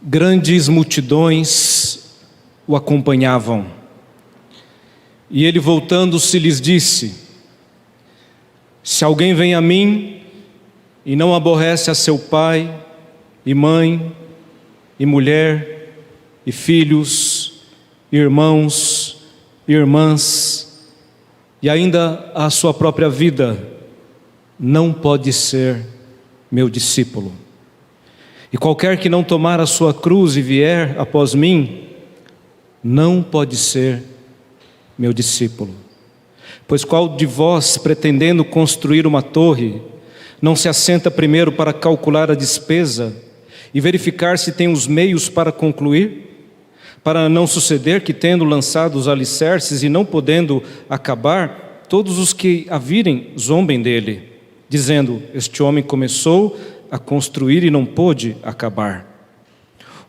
Grandes multidões o acompanhavam. E ele, voltando-se, lhes disse: se alguém vem a mim e não aborrece a seu pai e mãe e mulher e filhos, irmãos e irmãs, e ainda a sua própria vida, não pode ser meu discípulo. E qualquer que não tomar a sua cruz e vier após mim, não pode ser meu discípulo. Pois qual de vós, pretendendo construir uma torre, não se assenta primeiro para calcular a despesa e verificar se tem os meios para concluir? Para não suceder que, tendo lançado os alicerces e não podendo acabar, todos os que a virem zombem dele, dizendo: este homem começou a construir e não pôde acabar.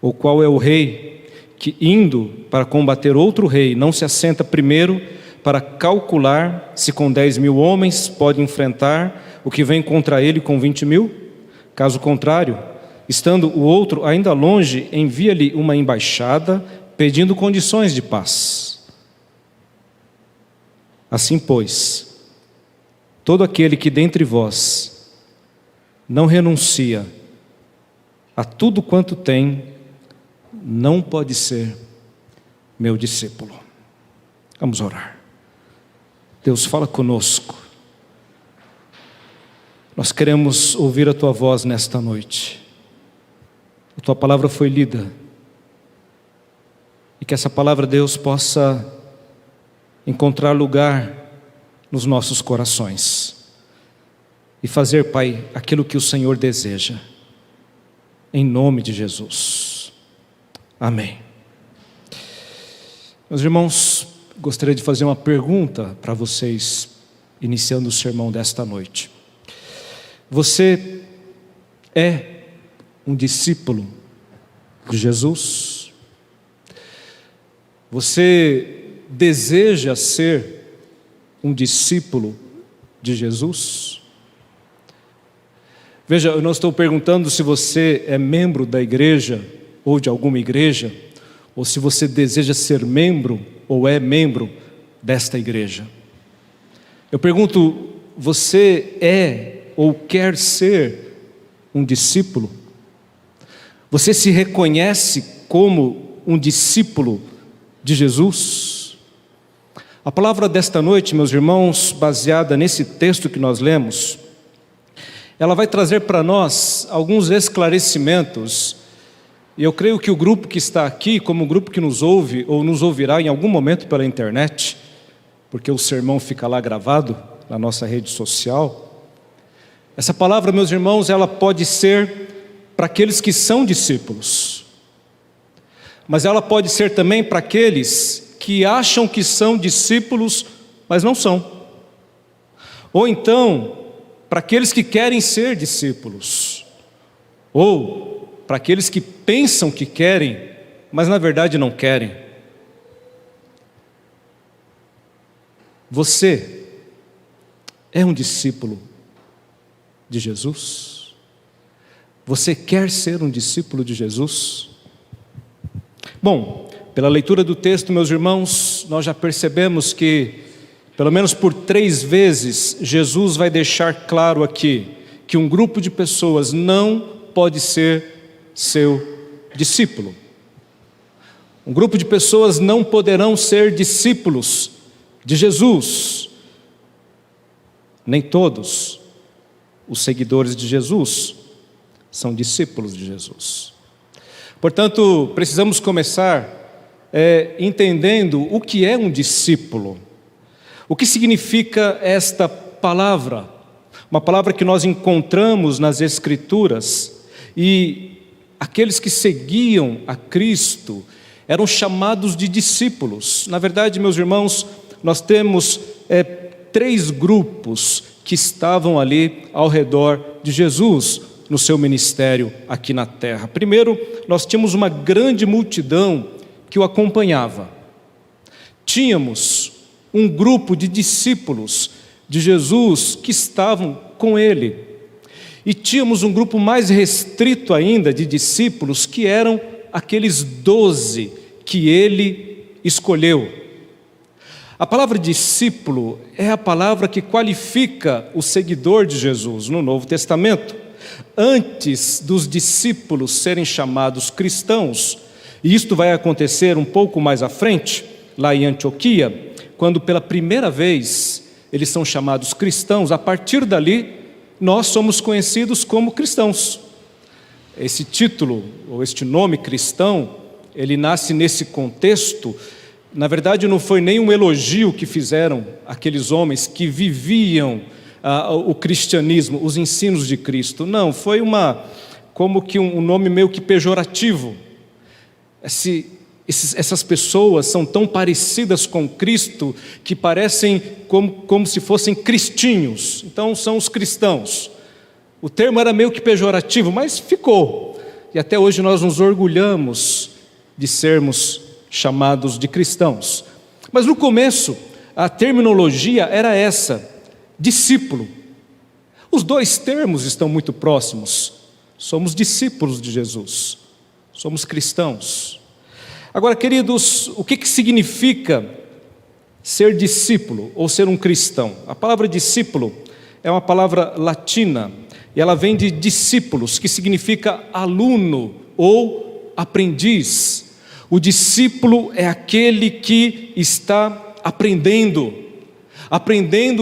Ou qual é o rei que, indo para combater outro rei, não se assenta primeiro para calcular se com 10.000 homens pode enfrentar o que vem contra ele com 20.000? Caso contrário, estando o outro ainda longe, envia-lhe uma embaixada pedindo condições de paz. Assim, pois, todo aquele que dentre vós não renuncia a tudo quanto tem, não pode ser meu discípulo. Vamos orar. Deus, fala conosco. Nós queremos ouvir a Tua voz nesta noite. A Tua palavra foi lida. E que essa palavra, Deus, possa encontrar lugar nos nossos corações. E fazer, Pai, aquilo que o Senhor deseja. Em nome de Jesus. Amém. Meus irmãos, gostaria de fazer uma pergunta para vocês, iniciando o sermão desta noite. Você é um discípulo de Jesus? Você deseja ser um discípulo de Jesus? Veja, eu não estou perguntando se você é membro da igreja ou de alguma igreja, ou se você deseja ser membro ou é membro desta igreja. Eu pergunto, você é ou quer ser um discípulo? Você se reconhece como um discípulo de Jesus? A palavra desta noite, meus irmãos, baseada nesse texto que nós lemos, ela vai trazer para nós alguns esclarecimentos, e eu creio que o grupo que está aqui, como o grupo que nos ouve ou nos ouvirá em algum momento pela internet, porque o sermão fica lá gravado na nossa rede social, essa palavra, meus irmãos, ela pode ser para aqueles que são discípulos, mas ela pode ser também para aqueles que acham que são discípulos, mas não são. Ou então, para aqueles que querem ser discípulos, ou para aqueles que pensam que querem, mas na verdade não querem. Você é um discípulo de Jesus? Você quer ser um discípulo de Jesus? Bom, pela leitura do texto, meus irmãos, nós já percebemos que pelo menos por 3 vezes, Jesus vai deixar claro aqui que um grupo de pessoas não pode ser seu discípulo. Um grupo de pessoas não poderão ser discípulos de Jesus. Nem todos os seguidores de Jesus são discípulos de Jesus. Portanto, precisamos começar entendendo o que é um discípulo. O que significa esta palavra? Uma palavra que nós encontramos nas Escrituras, e aqueles que seguiam a Cristo eram chamados de discípulos. Na verdade, meus irmãos, nós temos 3 grupos que estavam ali ao redor de Jesus no seu ministério aqui na terra. Primeiro, nós tínhamos uma grande multidão que o acompanhava. Tínhamos um grupo de discípulos de Jesus que estavam com ele. E tínhamos um grupo mais restrito ainda de discípulos que eram aqueles 12 que ele escolheu. A palavra discípulo é a palavra que qualifica o seguidor de Jesus no Novo Testamento. Antes dos discípulos serem chamados cristãos, e isto vai acontecer um pouco mais à frente, lá em Antioquia, quando pela primeira vez eles são chamados cristãos, a partir dali nós somos conhecidos como cristãos. Esse título, ou este nome cristão, ele nasce nesse contexto. Na verdade, não foi nem um elogio que fizeram aqueles homens que viviam o cristianismo, os ensinos de Cristo. Não, foi como que um nome meio que pejorativo. Essas pessoas são tão parecidas com Cristo que parecem como se fossem cristinhos. Então são os cristãos. O termo era meio que pejorativo, mas ficou. E até hoje nós nos orgulhamos de sermos chamados de cristãos. Mas no começo, a terminologia era essa: discípulo. Os dois termos estão muito próximos. Somos discípulos de Jesus. Somos cristãos. Agora, queridos, o que significa ser discípulo ou ser um cristão? A palavra discípulo é uma palavra latina e ela vem de discípulos, que significa aluno ou aprendiz. O discípulo é aquele que está aprendendo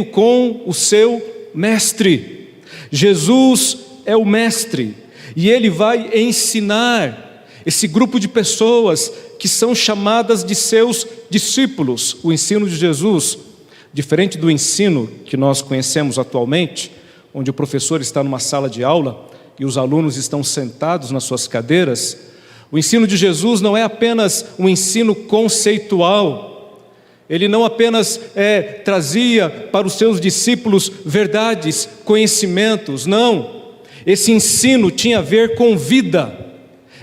com o seu mestre. Jesus é o mestre e ele vai ensinar esse grupo de pessoas que são chamadas de seus discípulos. O ensino de Jesus, diferente do ensino que nós conhecemos atualmente, onde o professor está numa sala de aula e os alunos estão sentados nas suas cadeiras, o ensino de Jesus não é apenas um ensino conceitual. Ele não apenas trazia para os seus discípulos verdades, conhecimentos, não. Esse ensino tinha a ver com vida,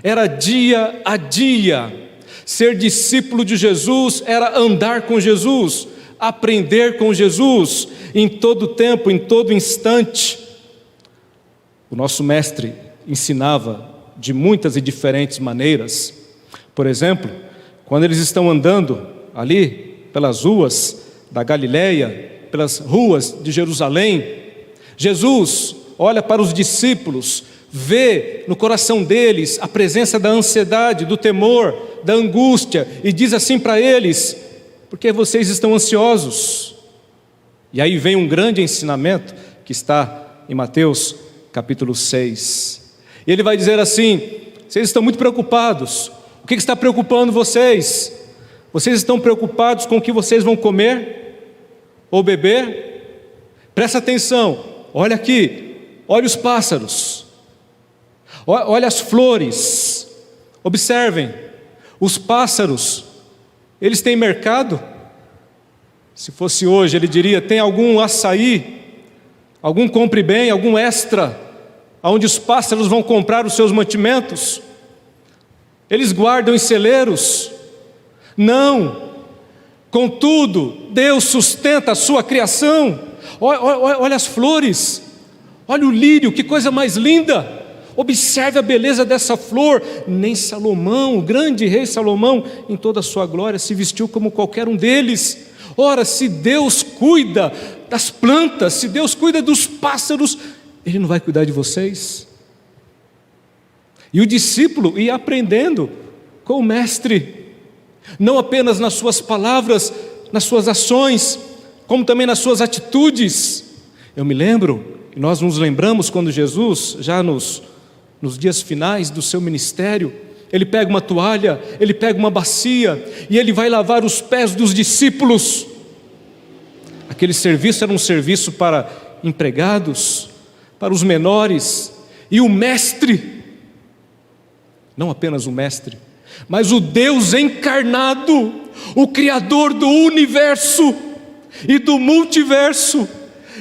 era dia a dia. Ser discípulo de Jesus era andar com Jesus, aprender com Jesus, em todo tempo, em todo instante. O nosso mestre ensinava de muitas e diferentes maneiras. Por exemplo, quando eles estão andando ali pelas ruas da Galileia, pelas ruas de Jerusalém, Jesus olha para os discípulos, vê no coração deles a presença da ansiedade, do temor, da angústia, e diz assim para eles: por que vocês estão ansiosos? E aí vem um grande ensinamento que está em Mateus capítulo 6. E ele vai dizer assim: vocês estão muito preocupados. O que está preocupando vocês? Vocês estão preocupados com o que vocês vão comer ou beber? Presta atenção, olha aqui, olha os pássaros, olha as flores. Observem, os pássaros, eles têm mercado? Se fosse hoje, ele diria: tem algum açaí, algum compre bem, algum extra, onde os pássaros vão comprar os seus mantimentos? Eles guardam em celeiros? Não. Contudo, Deus sustenta a sua criação. Olha as flores, olha o lírio, que coisa mais linda. Observe a beleza dessa flor. Nem Salomão, o grande rei Salomão, em toda a sua glória, se vestiu como qualquer um deles. Ora, se Deus cuida das plantas, se Deus cuida dos pássaros, Ele não vai cuidar de vocês? E o discípulo ia aprendendo com o mestre, não apenas nas suas palavras, nas suas ações, como também nas suas atitudes. Eu me lembro, e nós nos lembramos quando Jesus, já nos dias finais do seu ministério, ele pega uma toalha, ele pega uma bacia, e ele vai lavar os pés dos discípulos. Aquele serviço era um serviço para empregados, para os menores, e o mestre, não apenas o mestre, mas o Deus encarnado, o Criador do universo e do multiverso,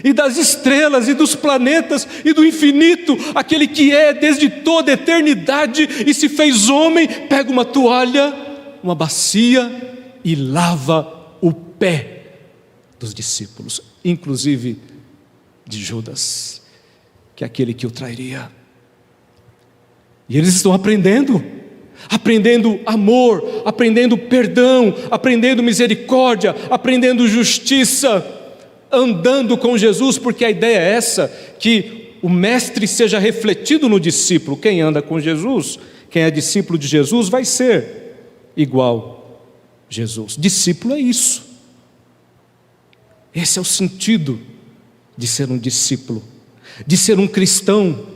e das estrelas e dos planetas e do infinito, aquele que é desde toda a eternidade e se fez homem, pega uma toalha, uma bacia e lava o pé dos discípulos, inclusive de Judas, que é aquele que o trairia. E eles estão aprendendo. aprendendo amor, aprendendo perdão, aprendendo misericórdia, aprendendo justiça, andando com Jesus, porque a ideia é essa, que o mestre seja refletido no discípulo. Quem anda com Jesus, quem é discípulo de Jesus, vai ser igual a Jesus. Discípulo é isso. Esse é o sentido de ser um discípulo, de ser um cristão.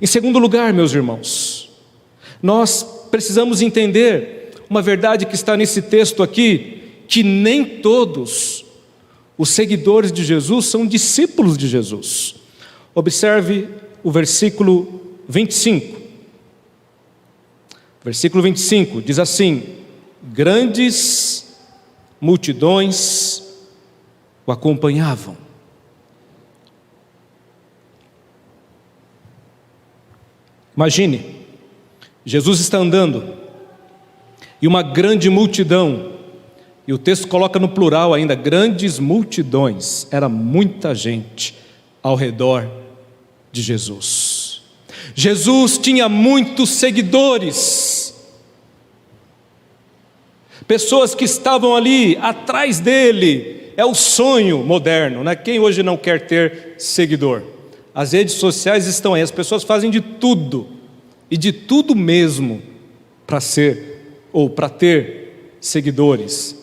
Em segundo lugar, meus irmãos, nós precisamos entender uma verdade que está nesse texto aqui, que nem todos os seguidores de Jesus são discípulos de Jesus. Observe o versículo 25. Versículo 25 diz assim: grandes multidões o acompanhavam. Imagine, Jesus está andando e uma grande multidão, e o texto coloca no plural ainda, grandes multidões, era muita gente ao redor de Jesus. Jesus tinha muitos seguidores, pessoas que estavam ali atrás dele. É o sonho moderno, né? Quem hoje não quer ter seguidor? As redes sociais estão aí, as pessoas fazem de tudo, e de tudo mesmo, para ser, ou para ter seguidores.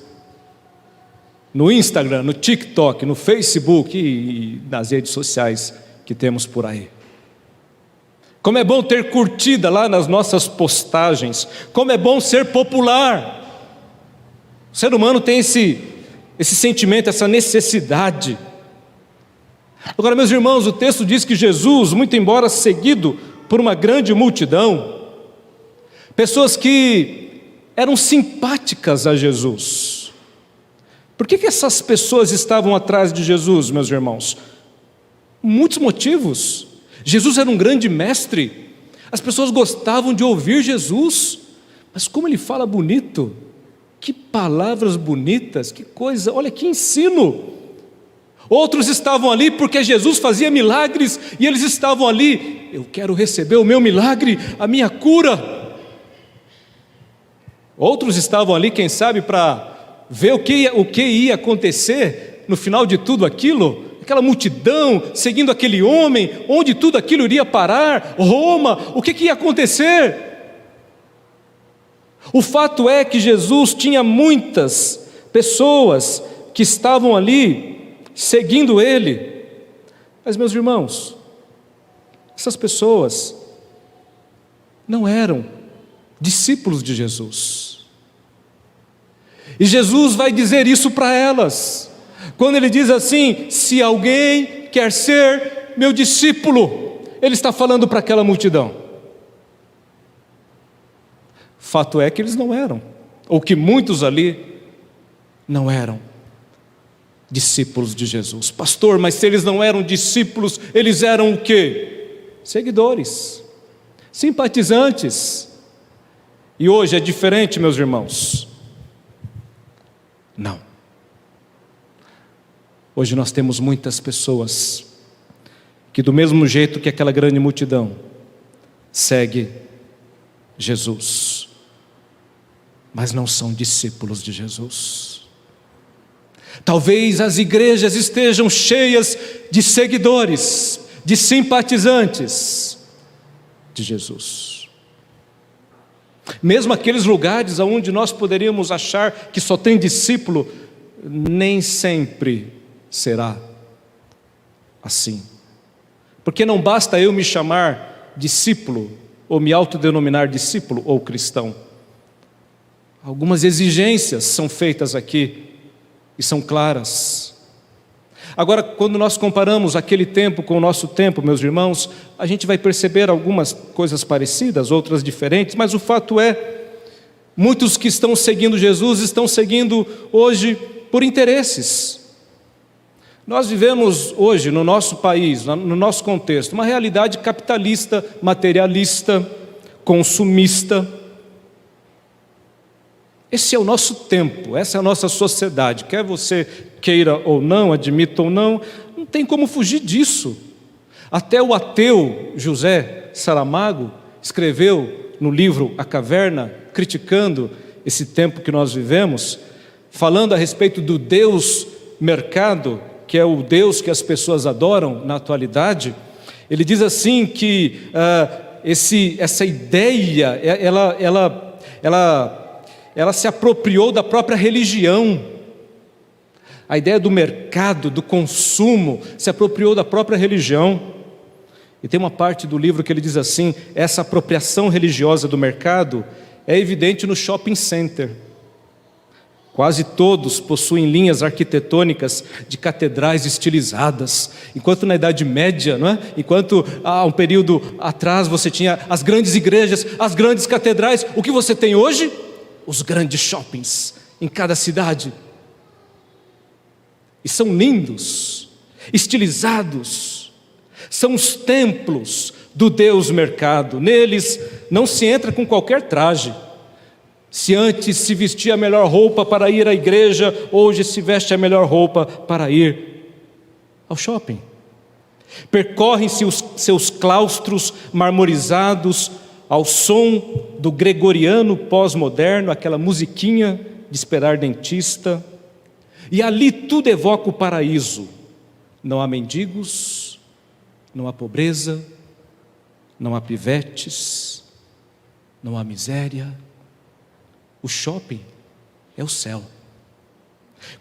No Instagram, no TikTok, no Facebook e nas redes sociais que temos por aí. Como é bom ter curtida lá nas nossas postagens, como é bom ser popular. O ser humano tem esse sentimento, essa necessidade. Agora, meus irmãos, o texto diz que Jesus, muito embora seguido por uma grande multidão, pessoas que eram simpáticas a Jesus. Por que essas pessoas estavam atrás de Jesus, meus irmãos? Muitos motivos. Jesus era um grande mestre, as pessoas gostavam de ouvir Jesus, mas como ele fala bonito, que palavras bonitas, que coisa, olha que ensino. Outros estavam ali porque Jesus fazia milagres, e eles estavam ali, eu quero receber o meu milagre, a minha cura. Outros estavam ali, quem sabe, para ver o que ia acontecer no final de tudo aquilo, aquela multidão seguindo aquele homem, onde tudo aquilo iria parar, Roma, o que ia acontecer? O fato é que Jesus tinha muitas pessoas que estavam ali seguindo ele. Mas, meus irmãos, essas pessoas não eram discípulos de Jesus. E Jesus vai dizer isso para elas, quando ele diz assim: se alguém quer ser meu discípulo, ele está falando para aquela multidão. Fato é que eles não eram, ou que muitos ali não eram discípulos de Jesus. Pastor, mas se eles não eram discípulos, eles eram o quê? Seguidores, simpatizantes. E hoje é diferente, meus irmãos? Não. Hoje nós temos muitas pessoas que, do mesmo jeito que aquela grande multidão, segue Jesus, mas não são discípulos de Jesus. Talvez as igrejas estejam cheias de seguidores, de simpatizantes de Jesus. Mesmo aqueles lugares onde nós poderíamos achar que só tem discípulo, nem sempre será assim. Porque não basta eu me chamar discípulo, ou me autodenominar discípulo ou cristão. Algumas exigências são feitas aqui e são claras. Agora, quando nós comparamos aquele tempo com o nosso tempo, meus irmãos, a gente vai perceber algumas coisas parecidas, outras diferentes, mas o fato é, muitos que estão seguindo Jesus estão seguindo hoje por interesses. Nós vivemos hoje no nosso país, no nosso contexto, uma realidade capitalista, materialista, consumista. Esse é o nosso tempo, essa é a nossa sociedade, quer você queira ou não, admita ou não, não tem como fugir disso. Até o ateu José Saramago escreveu no livro A Caverna, criticando esse tempo que nós vivemos, falando a respeito do Deus mercado, que é o Deus que as pessoas adoram na atualidade. Ele diz assim que essa ideia, ela se apropriou da própria religião. A ideia do mercado, do consumo, se apropriou da própria religião. E tem uma parte do livro que ele diz assim: essa apropriação religiosa do mercado é evidente no shopping center. Quase todos possuem linhas arquitetônicas de catedrais estilizadas, enquanto na Idade Média, não é? Enquanto há um período atrás você tinha as grandes igrejas, as grandes catedrais, o que você tem hoje? Os grandes shoppings em cada cidade. E são lindos, estilizados, são os templos do Deus mercado. Neles não se entra com qualquer traje. Se antes se vestia a melhor roupa para ir à igreja, hoje se veste a melhor roupa para ir ao shopping. Percorrem-se os seus claustros marmorizados ao som do gregoriano pós-moderno, aquela musiquinha de esperar dentista. E ali tudo evoca o paraíso. Não há mendigos, não há pobreza, não há pivetes, não há miséria. O shopping é o céu.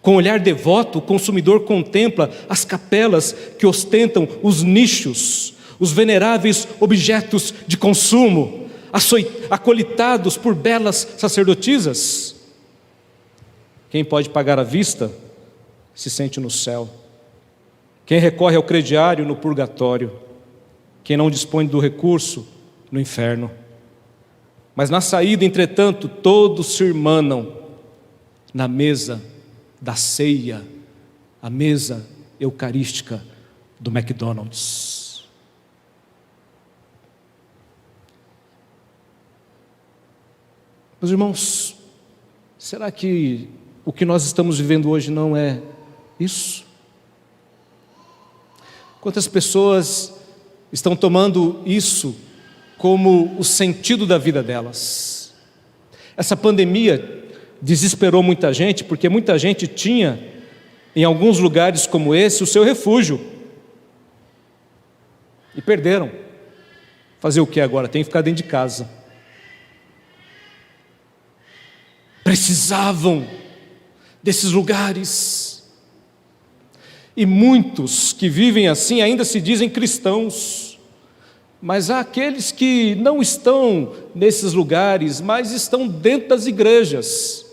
Com olhar devoto, o consumidor contempla as capelas que ostentam os nichos, os veneráveis objetos de consumo, acolitados por belas sacerdotisas. Quem pode pagar à vista se sente no céu. Quem recorre ao crediário no purgatório. Quem não dispõe do recurso no inferno. Mas na saída, entretanto, todos se irmanam na mesa da ceia, a mesa eucarística do McDonald's. Meus irmãos, será que o que nós estamos vivendo hoje não é isso? Quantas pessoas estão tomando isso como o sentido da vida delas? Essa pandemia desesperou muita gente, porque muita gente tinha, em alguns lugares como esse, o seu refúgio. E perderam. Fazer o que agora? Tem que ficar dentro de casa. Precisavam desses lugares. E muitos que vivem assim ainda se dizem cristãos. Mas há aqueles que não estão nesses lugares, mas estão dentro das igrejas,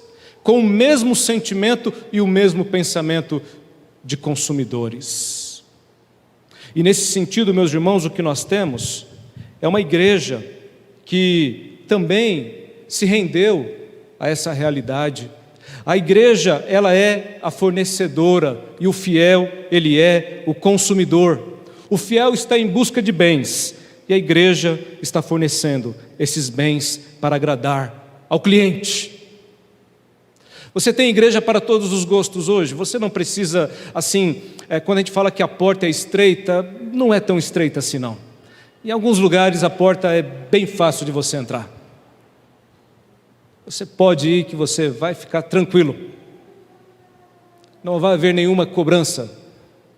com o mesmo sentimento e o mesmo pensamento de consumidores. E nesse sentido, meus irmãos, o que nós temos é uma igreja que também se rendeu a essa realidade. A igreja, ela é a fornecedora e o fiel, ele é o consumidor. O fiel está em busca de bens e a igreja está fornecendo esses bens para agradar ao cliente. Você tem igreja para todos os gostos hoje. Você não precisa, assim, quando a gente fala que a porta é estreita, não é tão estreita assim não. Em alguns lugares a porta é bem fácil de você entrar. Você pode ir que você vai ficar tranquilo. Não vai haver nenhuma cobrança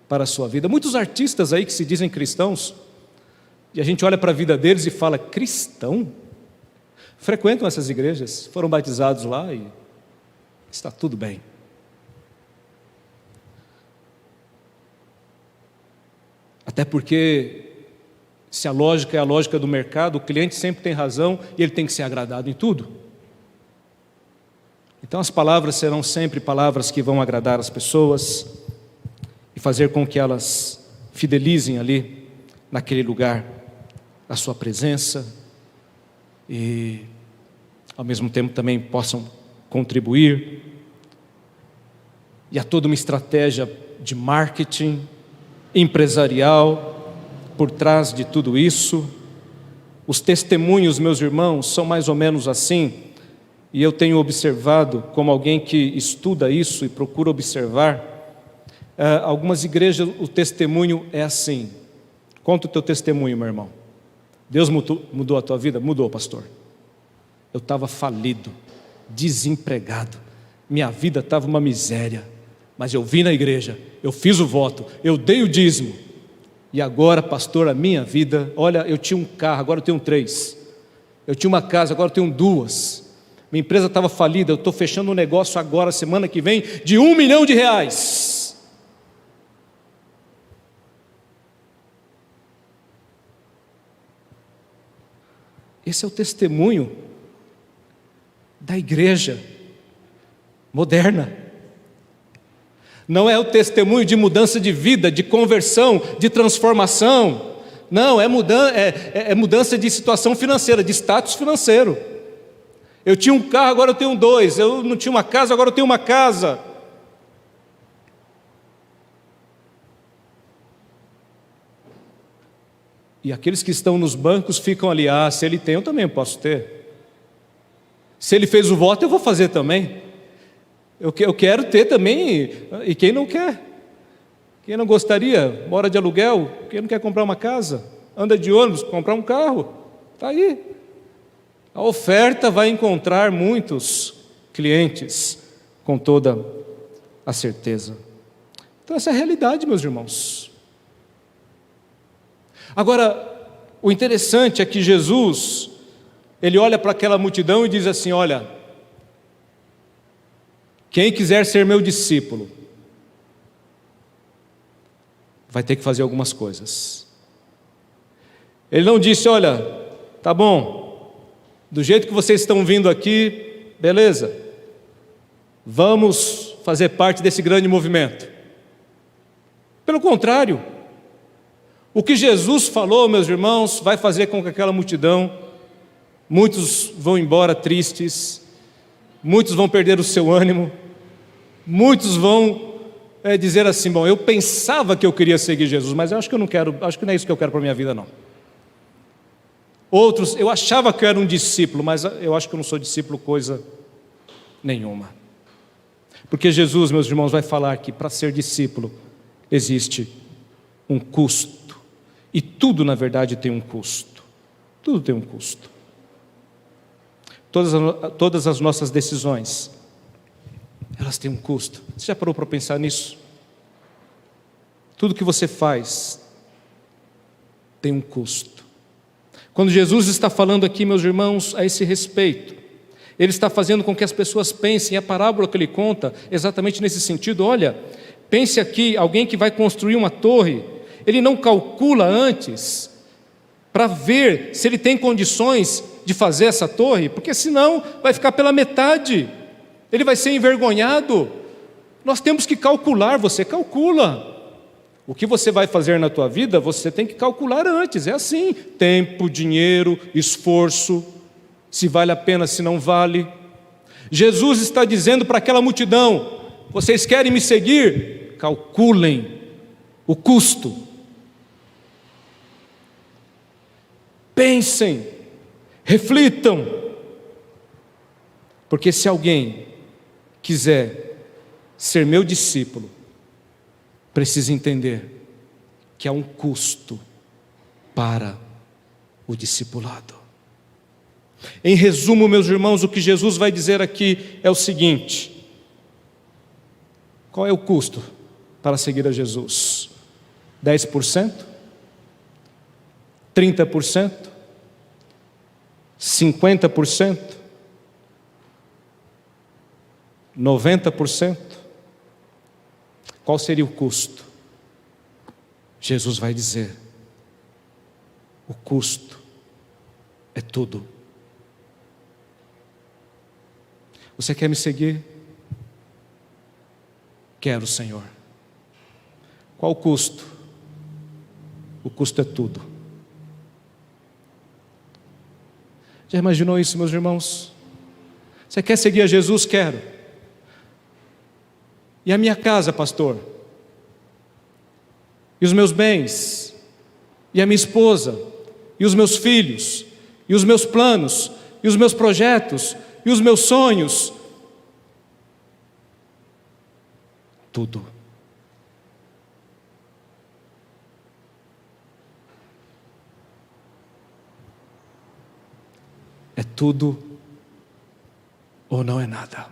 para a sua vida. Muitos artistas aí que se dizem cristãos, e a gente olha para a vida deles e fala, cristão? Frequentam essas igrejas, foram batizados lá e está tudo bem. Até porque, se a lógica é a lógica do mercado, o cliente sempre tem razão e ele tem que ser agradado em tudo. Então as palavras serão sempre palavras que vão agradar as pessoas e fazer com que elas fidelizem ali, naquele lugar, a sua presença e ao mesmo tempo também possam contribuir. E há toda uma estratégia de marketing empresarial por trás de tudo isso. Os testemunhos, meus irmãos, são mais ou menos assim. E eu tenho observado, como alguém que estuda isso e procura observar, algumas igrejas o testemunho é assim. Conta o teu testemunho, meu irmão. Deus mudou a tua vida? Mudou, pastor. Eu estava falido, desempregado, minha vida estava uma miséria, mas eu vim na igreja, eu fiz o voto, eu dei o dízimo, e agora, pastor, a minha vida, olha, eu tinha um carro, agora eu tenho 3, eu tinha uma casa, agora eu tenho 2, minha empresa estava falida, eu estou fechando um negócio agora, semana que vem, de R$1 milhão. Esse é o testemunho da igreja moderna. Não é o testemunho de mudança de vida, de conversão, de transformação. Não, é mudança de situação financeira, de status financeiro. Eu tinha um carro, agora eu tenho 2. Eu não tinha uma casa, agora eu tenho uma casa. E aqueles que estão nos bancos ficam ali, se ele tem, eu também posso ter. Se ele fez o voto, eu vou fazer também. Eu quero ter também, e quem não quer? Quem não gostaria? Mora de aluguel? Quem não quer comprar uma casa? Anda de ônibus, comprar um carro? Está aí. A oferta vai encontrar muitos clientes, com toda a certeza. Então essa é a realidade, meus irmãos. Agora, o interessante é que Jesus, ele olha para aquela multidão e diz assim: olha, quem quiser ser meu discípulo, vai ter que fazer algumas coisas. Ele não disse: olha, tá bom, do jeito que vocês estão vindo aqui, beleza, vamos fazer parte desse grande movimento. Pelo contrário, o que Jesus falou, meus irmãos, vai fazer com que aquela multidão, muitos vão embora tristes, muitos vão perder o seu ânimo, muitos vão dizer assim: bom, eu pensava que eu queria seguir Jesus, mas eu acho que eu não quero, acho que não é isso que eu quero para a minha vida, não. Outros, eu achava que eu era um discípulo, mas eu acho que eu não sou discípulo coisa nenhuma. Porque Jesus, meus irmãos, vai falar que para ser discípulo existe um custo. E tudo, na verdade, tem um custo. Tudo tem um custo. Todas as nossas decisões, elas têm um custo. Você já parou para pensar nisso? Tudo que você faz tem um custo. Quando Jesus está falando aqui, meus irmãos, a esse respeito, Ele está fazendo com que as pessoas pensem, e a parábola que Ele conta, exatamente nesse sentido. Olha, pense aqui, alguém que vai construir uma torre, ele não calcula antes para ver se ele tem condições de fazer essa torre, porque senão vai ficar pela metade, ele vai ser envergonhado. Nós temos que calcular, você calcula. O que você vai fazer na tua vida, você tem que calcular antes, é assim: tempo, dinheiro, esforço, se vale a pena, se não vale. Jesus está dizendo para aquela multidão: vocês querem me seguir? Calculem o custo. Pensem, reflitam, porque se alguém quiser ser meu discípulo, precisa entender que há um custo para o discipulado. Em resumo, meus irmãos, o que Jesus vai dizer aqui é o seguinte: qual é o custo para seguir a Jesus? 10%? 30%? 50%? 90%? Qual seria o custo? Jesus vai dizer: o custo é tudo. Você quer me seguir? Quero, Senhor. Qual o custo? O custo é tudo. Já imaginou isso, meus irmãos? Você quer seguir a Jesus? Quero. E a minha casa, pastor? E os meus bens? E a minha esposa? E os meus filhos? E os meus planos? E os meus projetos? E os meus sonhos? Tudo. É tudo ou não é nada.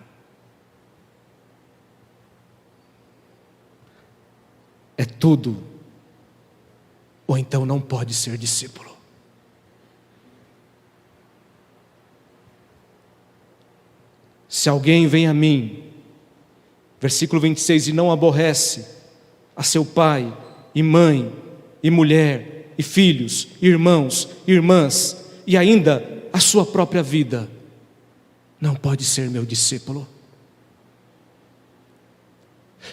É tudo, ou então não pode ser discípulo. Se alguém vem a mim, versículo 26, e não aborrece a seu pai e mãe e mulher e filhos, irmãos, irmãs e ainda a sua própria vida, não pode ser meu discípulo.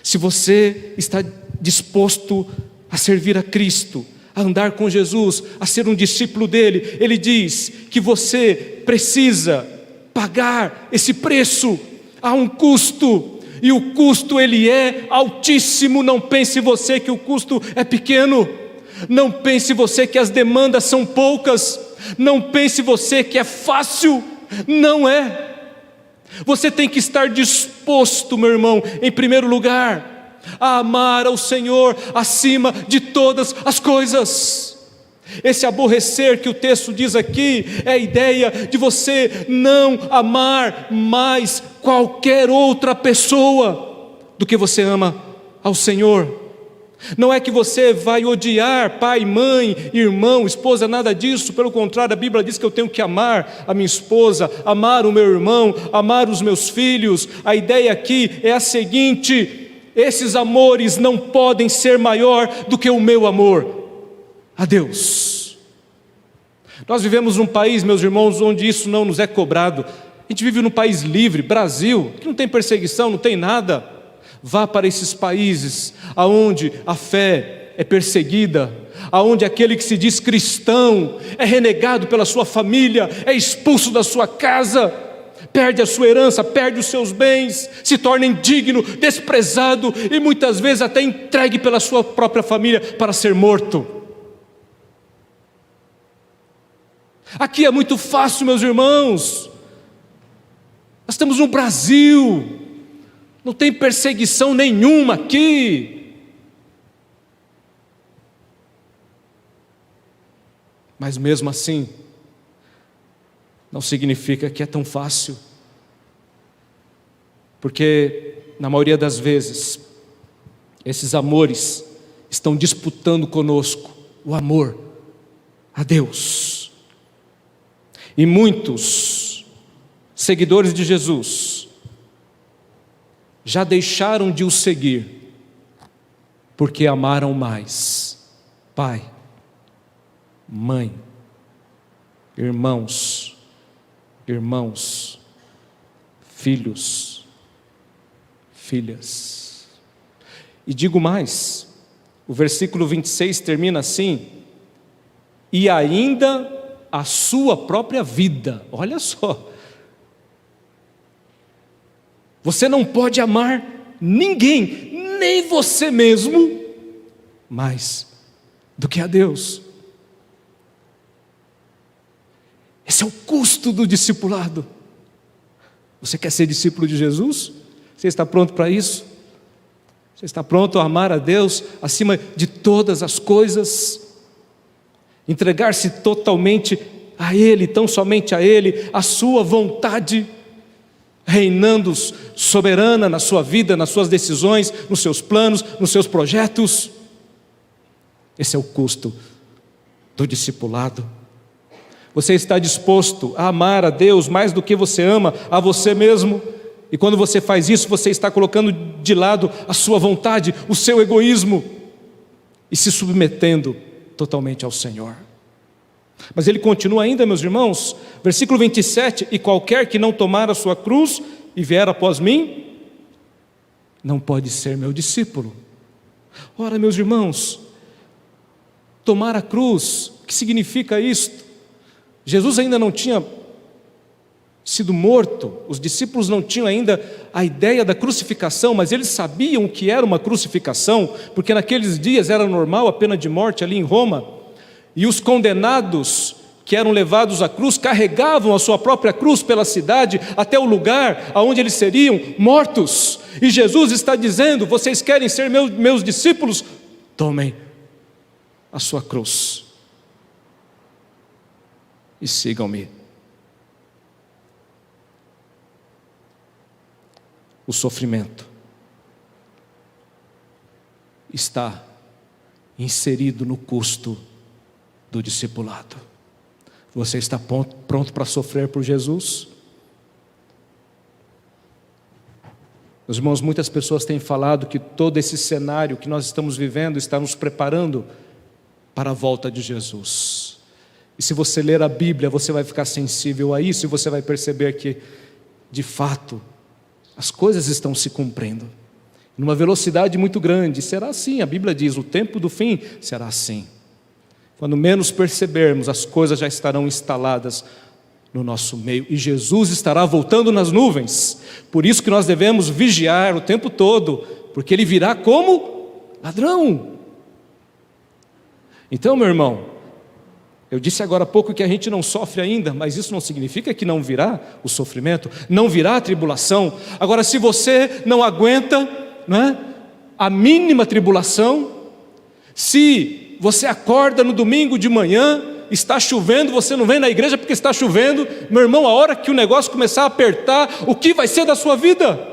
Se você está disposto a servir a Cristo, a andar com Jesus, a ser um discípulo dele, ele diz que você precisa pagar esse preço. Há um custo, e o custo ele é altíssimo. Não pense você que o custo é pequeno, não pense você que as demandas são poucas, não pense você que é fácil, não é. Você tem que estar disposto, meu irmão, em primeiro lugar, a amar ao Senhor acima de todas as coisas. Esse aborrecer que o texto diz aqui é a ideia de você não amar mais qualquer outra pessoa do que você ama ao Senhor. Não é que você vai odiar pai, mãe, irmão, esposa, nada disso. Pelo contrário, a Bíblia diz que eu tenho que amar a minha esposa, amar o meu irmão, amar os meus filhos. A ideia aqui é a seguinte: esses amores não podem ser maior do que o meu amor a Deus. Nós vivemos num país, meus irmãos, onde isso não nos é cobrado. A gente vive num país livre, Brasil, que não tem perseguição, não tem nada. Vá para esses países aonde a fé é perseguida, aonde aquele que se diz cristão é renegado pela sua família, é expulso da sua casa, perde a sua herança, perde os seus bens, se torna indigno, desprezado e muitas vezes até entregue pela sua própria família para ser morto. Aqui é muito fácil, meus irmãos. Nós estamos no Brasil, não tem perseguição nenhuma aqui. Mas mesmo assim, não significa que é tão fácil. Porque, na maioria das vezes, esses amores estão disputando conosco o amor a Deus. E muitos seguidores de Jesus já deixaram de o seguir, porque amaram mais pai, mãe, irmãos, filhos, filhas. E digo mais, o versículo 26 termina assim: e ainda a sua própria vida. Olha só, você não pode amar ninguém, nem você mesmo, mais do que a Deus. Esse é o custo do discipulado. Você quer ser discípulo de Jesus? Você está pronto para isso? Você está pronto a amar a Deus acima de todas as coisas? Entregar-se totalmente a Ele, tão somente a Ele, a sua vontade, reinando soberana na sua vida, nas suas decisões, nos seus planos, nos seus projetos. Esse é o custo do discipulado. Você está disposto a amar a Deus mais do que você ama a você mesmo? E quando você faz isso, você está colocando de lado a sua vontade, o seu egoísmo, e se submetendo totalmente ao Senhor. Mas ele continua ainda, meus irmãos, versículo 27, e qualquer que não tomar a sua cruz e vier após mim, não pode ser meu discípulo. Ora, meus irmãos, tomar a cruz, o que significa isto? Jesus ainda não tinha sido morto, os discípulos não tinham ainda a ideia da crucificação, mas eles sabiam o que era uma crucificação, porque naqueles dias era normal a pena de morte ali em Roma, e os condenados que eram levados à cruz carregavam a sua própria cruz pela cidade até o lugar aonde eles seriam mortos. E Jesus está dizendo: vocês querem ser meus discípulos? Tomem a sua cruz e sigam-me. o sofrimento está inserido no custo do discipulado. Você está pronto para sofrer por Jesus? Meus irmãos, muitas pessoas têm falado que todo esse cenário que nós estamos vivendo está nos preparando para a volta de Jesus. E se você ler a Bíblia, você vai ficar sensível a isso e você vai perceber que, de fato, as coisas estão se cumprindo numa velocidade muito grande. Será assim, a Bíblia diz, o tempo do fim será assim. Quando menos percebermos, as coisas já estarão instaladas no nosso meio e Jesus estará voltando nas nuvens. Por isso que nós devemos vigiar o tempo todo, porque Ele virá como ladrão. Então, meu irmão, eu disse agora há pouco que a gente não sofre ainda, mas isso não significa que não virá o sofrimento, não virá a tribulação. Agora, se você não aguenta, a mínima tribulação, se você acorda no domingo de manhã, está chovendo, você não vem na igreja porque está chovendo, meu irmão, a hora que o negócio começar a apertar, o que vai ser da sua vida?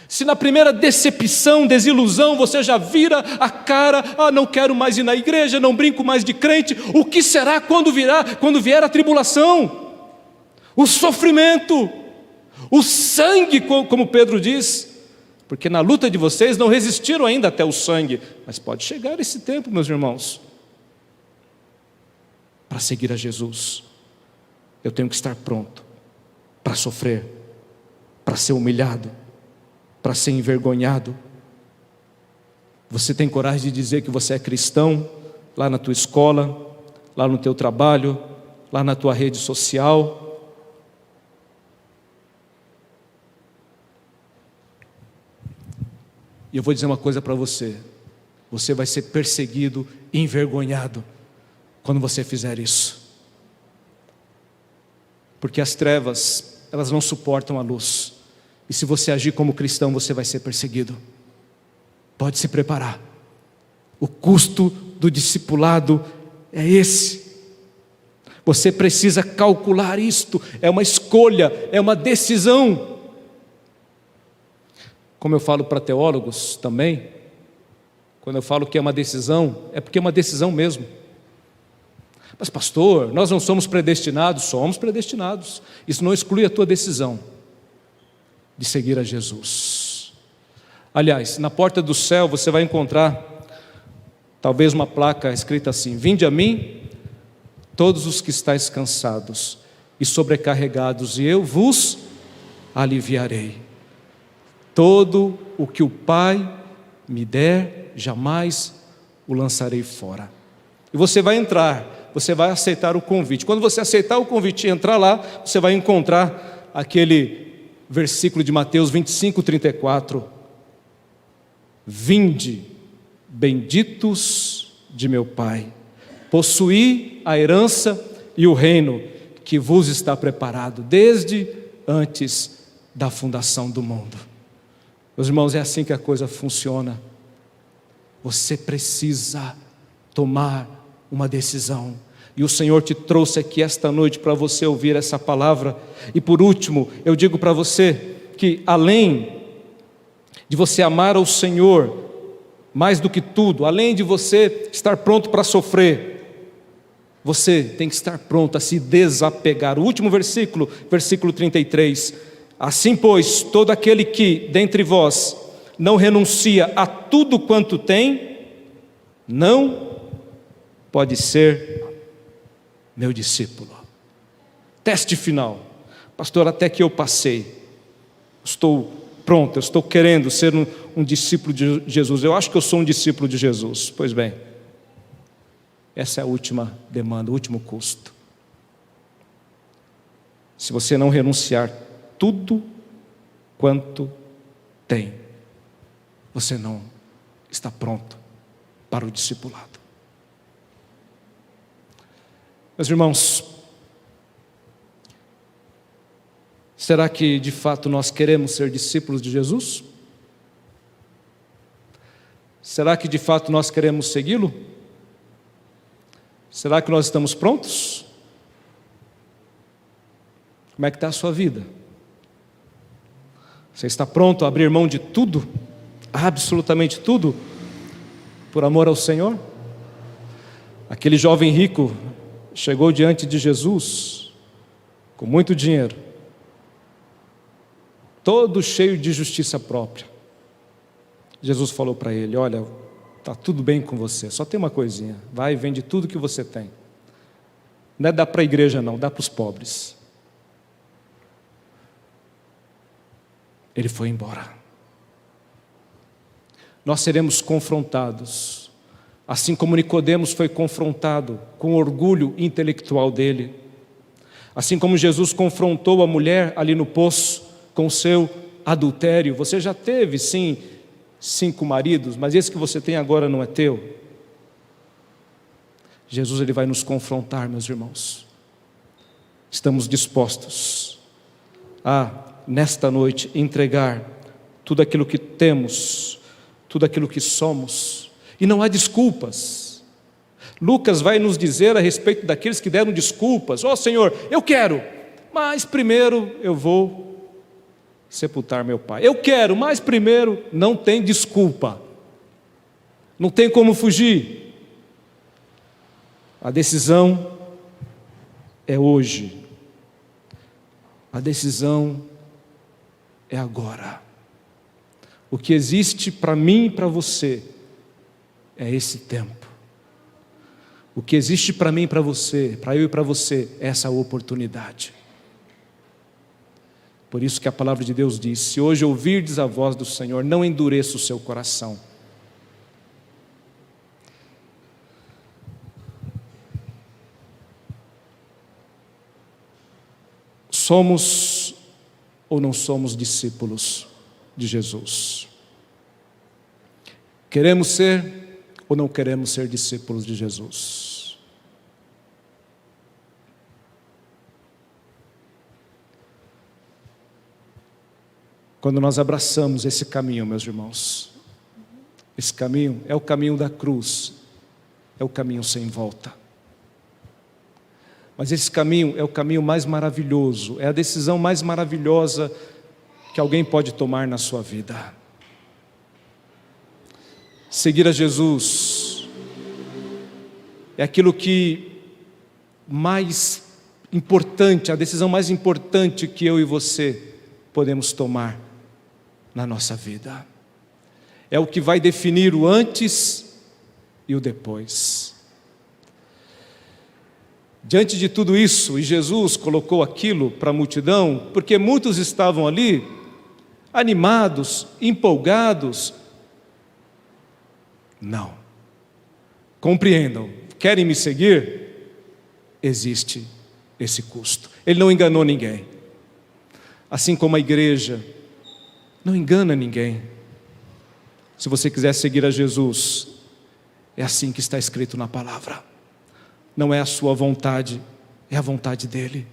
Se na primeira decepção, desilusão, você já vira a cara, não quero mais ir na igreja, não brinco mais de crente, o que será quando vier a tribulação? O sofrimento, o sangue, como Pedro diz, porque na luta de vocês não resistiram ainda até o sangue, mas pode chegar esse tempo, meus irmãos, para seguir a Jesus. Eu tenho que estar pronto para sofrer, para ser humilhado, para ser envergonhado. Você tem coragem de dizer que você é cristão lá na tua escola, lá no teu trabalho, lá na tua rede social? E eu vou dizer uma coisa para você: você vai ser perseguido e envergonhado quando você fizer isso, porque as trevas, elas não suportam a luz, e se você agir como cristão, você vai ser perseguido. Pode se preparar, o custo do discipulado é esse. Você precisa calcular isto, é uma escolha, é uma decisão. Como eu falo para teólogos também, quando eu falo que é uma decisão, é porque é uma decisão mesmo. Mas pastor, nós não somos predestinados? Somos predestinados. Isso não exclui a tua decisão de seguir a Jesus. Aliás, na porta do céu você vai encontrar talvez uma placa escrita assim: vinde a mim, todos os que estáis cansados e sobrecarregados, e eu vos aliviarei. Todo o que o Pai me der, jamais o lançarei fora. E você vai entrar, você vai aceitar o convite. Quando você aceitar o convite e entrar lá, você vai encontrar aquele versículo de Mateus 25:34. Vinde, benditos de meu Pai, possuí a herança e o reino que vos está preparado desde antes da fundação do mundo. Meus irmãos, é assim que a coisa funciona. Você precisa tomar uma decisão, e o Senhor te trouxe aqui esta noite para você ouvir essa palavra. E por último, eu digo para você que além de você amar ao Senhor mais do que tudo, além de você estar pronto para sofrer, você tem que estar pronto a se desapegar. O último versículo, versículo 33: assim pois, todo aquele que dentre vós não renuncia a tudo quanto tem, não pode ser meu discípulo. Teste final: pastor, até que eu passei, estou pronto, eu estou querendo ser um discípulo de Jesus, eu acho que eu sou um discípulo de Jesus. Pois bem, essa é a última demanda, o último custo. Se você não renunciar tudo quanto tem, você não está pronto para o discipulado. Meus irmãos, será que de fato nós queremos ser discípulos de Jesus? Será que de fato nós queremos segui-lo? Será que nós estamos prontos? Como é que está a sua vida? Você está pronto a abrir mão de tudo, absolutamente tudo, por amor ao Senhor? Aquele jovem rico chegou diante de Jesus com muito dinheiro, todo cheio de justiça própria. Jesus falou para ele: olha, está tudo bem com você, só tem uma coisinha, vai e vende tudo que você tem. Não é dar para a igreja não, dá para os pobres. Ele foi embora. Nós seremos confrontados, assim como Nicodemos foi confrontado com o orgulho intelectual dele, assim como Jesus confrontou a mulher ali no poço com o seu adultério. Você já teve, sim, 5 maridos, mas esse que você tem agora não é teu. Jesus, ele vai nos confrontar, meus irmãos. Estamos dispostos a, nesta noite, entregar tudo aquilo que temos, tudo aquilo que somos, e não há desculpas. Lucas vai nos dizer a respeito daqueles que deram desculpas: ó Senhor, eu quero, mas primeiro eu vou sepultar meu pai. Eu quero, mas primeiro. Não tem desculpa, não tem como fugir. A decisão é hoje, a decisão é agora. O que existe para mim e para você é esse tempo. O que existe para mim e para você, para eu e para você, é essa oportunidade. Por isso que a palavra de Deus diz: se hoje ouvirdes a voz do Senhor, não endureça o seu coração. Somos ou não somos discípulos de Jesus? Queremos ser ou não queremos ser discípulos de Jesus? Quando nós abraçamos esse caminho, meus irmãos, esse caminho é o caminho da cruz, é o caminho sem volta. Mas esse caminho é o caminho mais maravilhoso, é a decisão mais maravilhosa que alguém pode tomar na sua vida. Seguir a Jesus é aquilo que mais importante, a decisão mais importante que eu e você podemos tomar na nossa vida. É o que vai definir o antes e o depois. Diante de tudo isso, e Jesus colocou aquilo para a multidão, porque muitos estavam ali, animados, empolgados. Não. Compreendam, querem me seguir? Existe esse custo. Ele não enganou ninguém. Assim como a igreja não engana ninguém. Se você quiser seguir a Jesus, é assim que está escrito na palavra. Não é a sua vontade, é a vontade dele.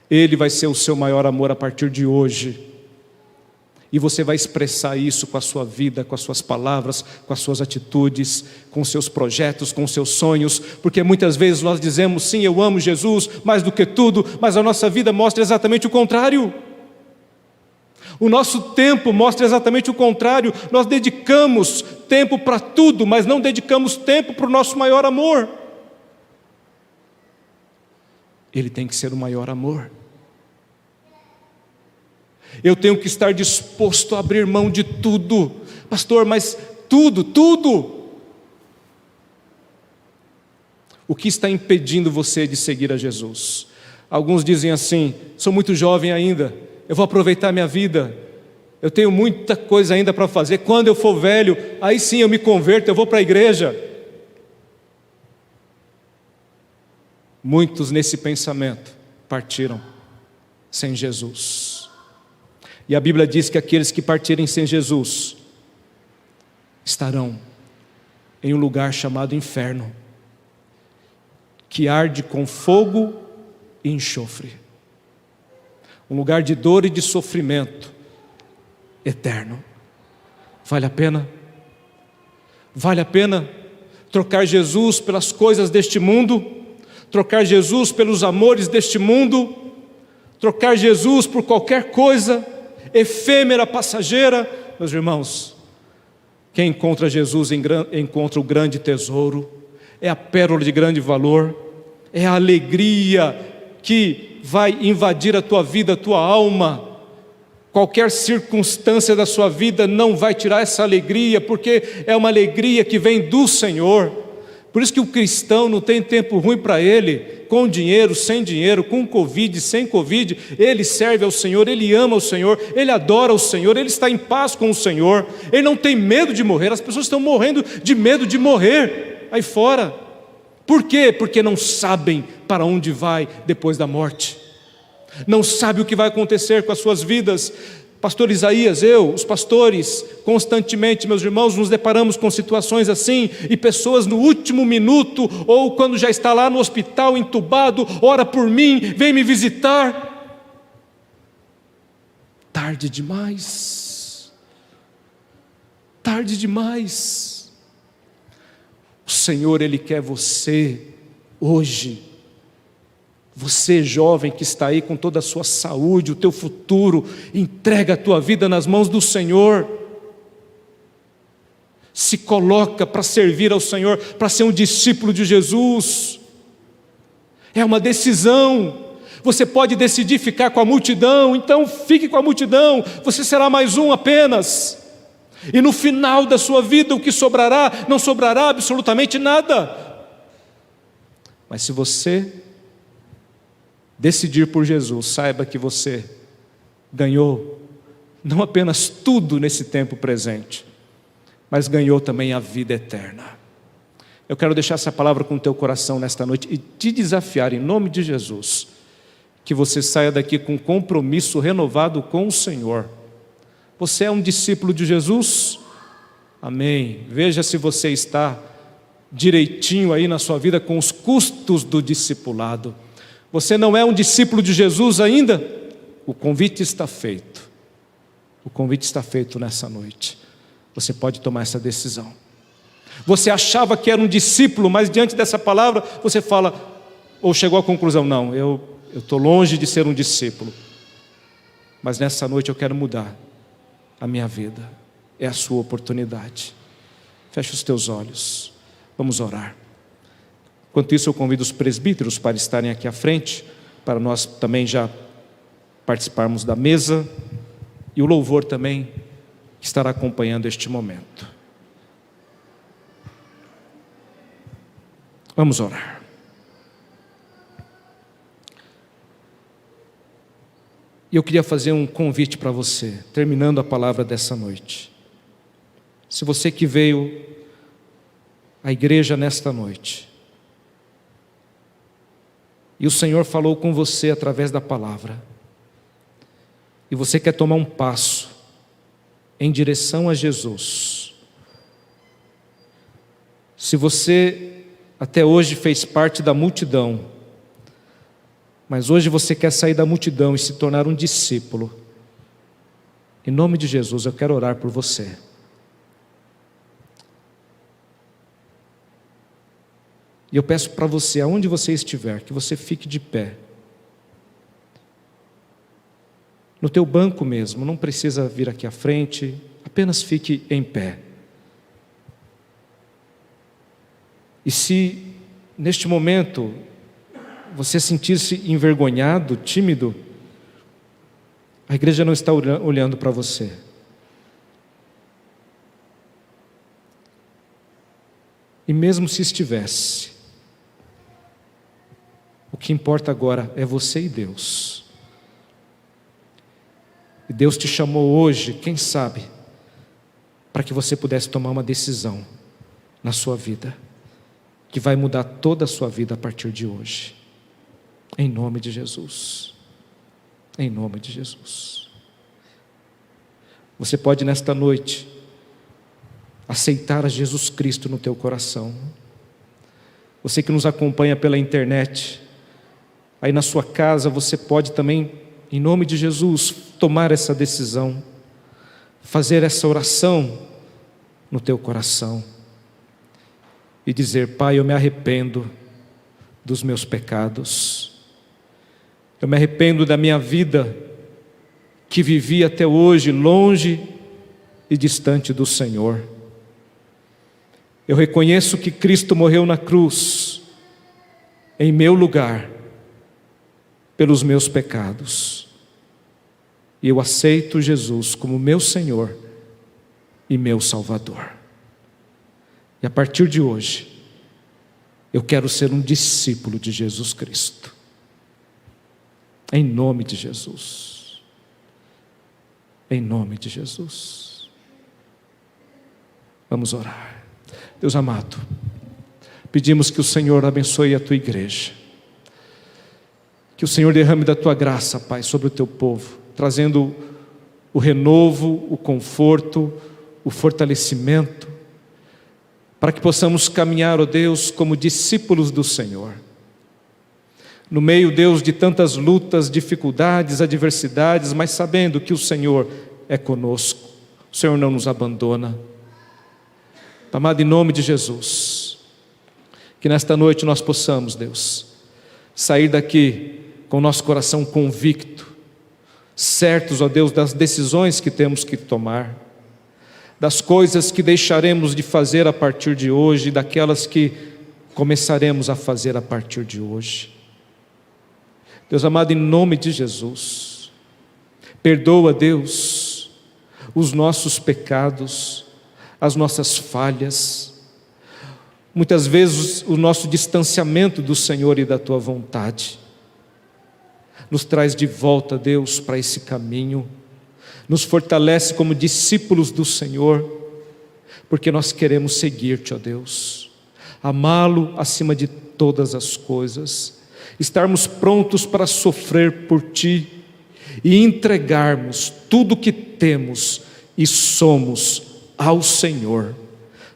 Ele vai ser o seu maior amor a partir de hoje. E você vai expressar isso com a sua vida, com as suas palavras, com as suas atitudes, com os seus projetos, com os seus sonhos. Porque muitas vezes nós dizemos: sim, eu amo Jesus mais do que tudo, mas a nossa vida mostra exatamente o contrário. O nosso tempo mostra exatamente o contrário. Nós dedicamos tempo para tudo, mas não dedicamos tempo para o nosso maior amor. Ele tem que ser o maior amor. Eu tenho que estar disposto a abrir mão de tudo. Pastor, mas tudo. O que está impedindo você de seguir a Jesus? Alguns dizem assim: sou muito jovem ainda, eu vou aproveitar minha vida, eu tenho muita coisa ainda para fazer, quando eu for velho, aí sim eu me converto, eu vou para a igreja. Muitos nesse pensamento partiram sem Jesus. E a Bíblia diz que aqueles que partirem sem Jesus estarão em um lugar chamado inferno, que arde com fogo e enxofre. Um lugar de dor e de sofrimento eterno. Vale a pena? Vale a pena trocar Jesus pelas coisas deste mundo? Trocar Jesus pelos amores deste mundo? Trocar Jesus por qualquer coisa? efêmera, passageira. Meus irmãos, quem encontra Jesus encontra o grande tesouro, é a pérola de grande valor, é a alegria que vai invadir a tua vida, a tua alma. Qualquer circunstância da sua vida não vai tirar essa alegria, porque é uma alegria que vem do Senhor. Por isso que o cristão não tem tempo ruim para ele, com dinheiro, sem dinheiro, com Covid, sem Covid, ele serve ao Senhor, ele ama o Senhor, ele adora o Senhor, ele está em paz com o Senhor, ele não tem medo de morrer. As pessoas estão morrendo de medo de morrer aí fora. Por quê? Porque não sabem para onde vai depois da morte, não sabem o que vai acontecer com as suas vidas. Pastor Isaías, os pastores, constantemente, meus irmãos, nos deparamos com situações assim, e pessoas no último minuto, ou quando já está lá no hospital entubado, ora por mim, vem me visitar. Tarde demais, tarde demais. O Senhor, Ele quer você hoje. Você jovem que está aí com toda a sua saúde, o teu futuro, entrega a tua vida nas mãos do Senhor. Se coloca para servir ao Senhor, para ser um discípulo de Jesus. É uma decisão. Você pode decidir ficar com a multidão, então fique com a multidão, você será mais um apenas. E no final da sua vida o que sobrará, não sobrará absolutamente nada. Mas se você decidir por Jesus, saiba que você ganhou não apenas tudo nesse tempo presente, mas ganhou também a vida eterna. Eu quero deixar essa palavra com o teu coração nesta noite e te desafiar em nome de Jesus, que você saia daqui com um compromisso renovado com o Senhor. Você é um discípulo de Jesus? Amém. Veja se você está direitinho aí na sua vida com os custos do discipulado. Você não é um discípulo de Jesus ainda? O convite está feito. O convite está feito nessa noite. Você pode tomar essa decisão. Você achava que era um discípulo, mas diante dessa palavra você fala, ou chegou à conclusão, não, eu estou longe de ser um discípulo. Mas nessa noite eu quero mudar a minha vida. É a sua oportunidade. Feche os teus olhos. Vamos orar. Enquanto isso, eu convido os presbíteros para estarem aqui à frente, para nós também já participarmos da mesa, e o louvor também estará acompanhando este momento. Vamos orar. E eu queria fazer um convite para você, terminando a palavra dessa noite. Se você que veio à igreja nesta noite, e o Senhor falou com você através da palavra, e você quer tomar um passo em direção a Jesus. Se você até hoje fez parte da multidão, mas hoje você quer sair da multidão e se tornar um discípulo, em nome de Jesus eu quero orar por você. E eu peço para você, aonde você estiver, que você fique de pé. No teu banco mesmo, não precisa vir aqui à frente, apenas fique em pé. E se neste momento você sentir-se envergonhado, tímido, a igreja não está olhando para você. E mesmo se estivesse, o que importa agora é você e Deus. E Deus te chamou hoje, quem sabe, para que você pudesse tomar uma decisão na sua vida, que vai mudar toda a sua vida a partir de hoje. Em nome de Jesus. Em nome de Jesus. Você pode nesta noite aceitar a Jesus Cristo no teu coração. Você que nos acompanha pela internet, aí na sua casa você pode também, em nome de Jesus, tomar essa decisão, fazer essa oração no teu coração e dizer: Pai, eu me arrependo dos meus pecados, eu me arrependo da minha vida que vivi até hoje longe e distante do Senhor. Eu reconheço que Cristo morreu na cruz, em meu lugar, pelos meus pecados. E eu aceito Jesus como meu Senhor e meu Salvador. E a partir de hoje, eu quero ser um discípulo de Jesus Cristo. Em nome de Jesus. Em nome de Jesus. Vamos orar. Deus amado, pedimos que o Senhor abençoe a tua igreja. Que o Senhor derrame da tua graça, Pai, sobre o teu povo, trazendo o renovo, o conforto, o fortalecimento, para que possamos caminhar, ó Deus, como discípulos do Senhor. No meio, Deus, de tantas lutas, dificuldades, adversidades, mas sabendo que o Senhor é conosco, o Senhor não nos abandona. Amado, em nome de Jesus, que nesta noite nós possamos, Deus, sair daqui com o nosso coração convicto, certos, ó Deus, das decisões que temos que tomar, das coisas que deixaremos de fazer a partir de hoje, daquelas que começaremos a fazer a partir de hoje. Deus amado, em nome de Jesus, perdoa, Deus, os nossos pecados, as nossas falhas, muitas vezes o nosso distanciamento do Senhor e da Tua vontade. Nos traz de volta, Deus, para esse caminho, nos fortalece como discípulos do Senhor, porque nós queremos seguir-te, ó Deus, amá-lo acima de todas as coisas, estarmos prontos para sofrer por Ti e entregarmos tudo o que temos e somos ao Senhor.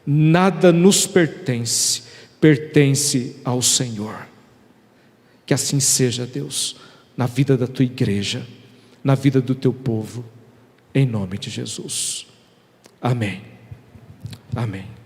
Nada nos pertence, pertence ao Senhor. Que assim seja, Deus, na vida da Tua igreja, na vida do Teu povo, em nome de Jesus. Amém. Amém.